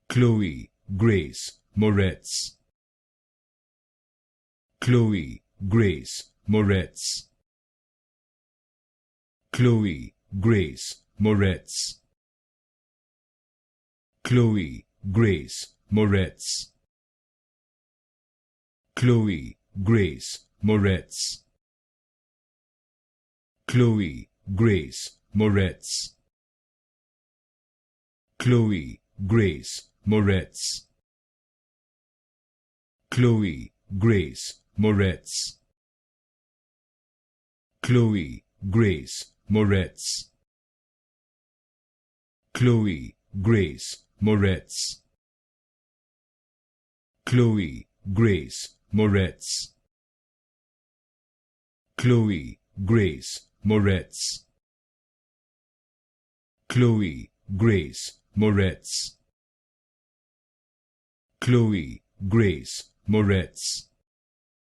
Chloe Grace Moretz. Chloe Grace Moretz. Chloe Grace Moretz. Chloe Grace Moretz. Chloe Grace Moretz. Chloe Grace Moretz. Chloe Grace Moretz. Chloe Grace Moretz. Chloe Grace Moretz. Chloe Grace Moretz. Chloe Grace Moretz. Chloe Grace Moretz. Chloe Grace Moretz. Chloe Grace Moretz.